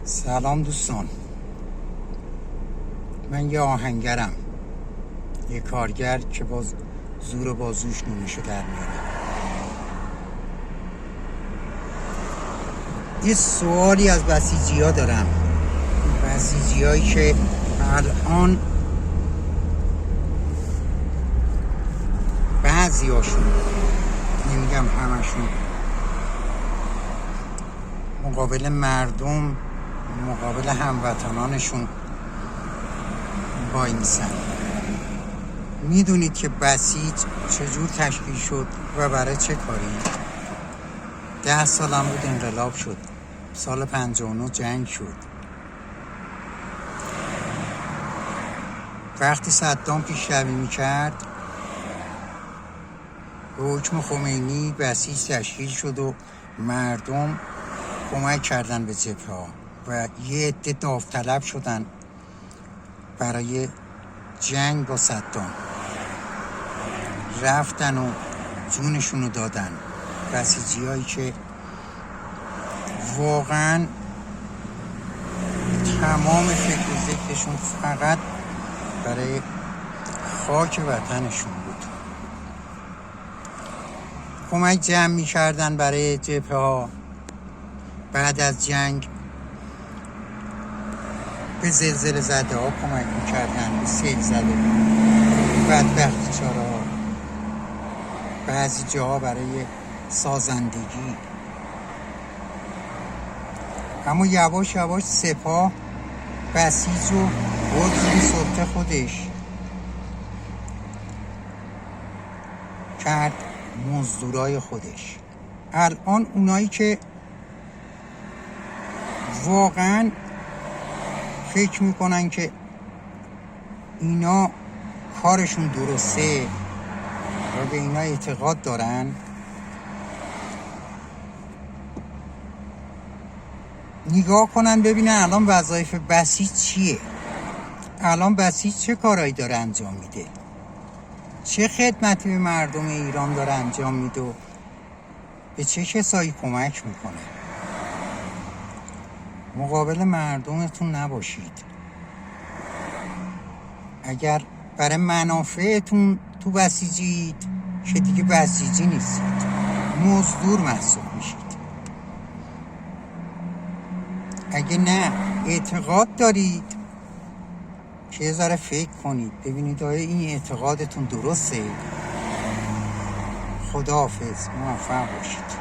سلام دوستان، من یه آهنگرم، یه کارگر که باز زور بازوش نونشو در میاره. یه سوالی از بسیجی ها دارم، بسیجی هایی که الان بعضی هاشون، نمیگم همشون، مقابل مردم، مقابل هموطنانشون وای میسن. میدونید که بسیج چجور تشکیل شد و برای چه کاری؟ 10 سالم بود انقلاب شد، سال 59 جنگ شد. وقتی صدام پیشروی میکرد به حکم خمینی بسیج تشکیل شد و مردم کمک کردن به جبهه‌ها و یه عده داوطلب شدن برای جنگ با صدام، رفتن و جونشونو دادن. بسیجی هایی که واقعا تمام فکر و ذکرشون فقط برای خاک وطنشون بود. کمک جمع می کردن برای جبهه ها. بعد از جنگ به زلزله زده ها کمک می کردن، به سیل زده، بدبخت چاره ها، بعضی جاها برای سازندگی. اما یواش یواش سپاه بسیج رو برد زیر سلطه خودش، کرد مزدورای خودش. الان اونایی که واقعا فکر میکنن که اینا کارشون درسته و به اینا اعتقاد دارن، نگاه کنن ببینن الان وظایف بسیج چیه، الان بسیج چه کارایی داره انجام میده، چه خدمتی به مردم ایران داره انجام میده و به چه کسایی کمک میکنه. مقابل مردمتون نباشید. اگر برای منافعتون تو بسیجید که دیگه بسیجی نیستید، مزدور محسوب میشید. اگه نه اعتقاد دارید که یه ذره فکر کنید ببینید آیا این اعتقادتون درسته. خداحافظ، موفق باشید.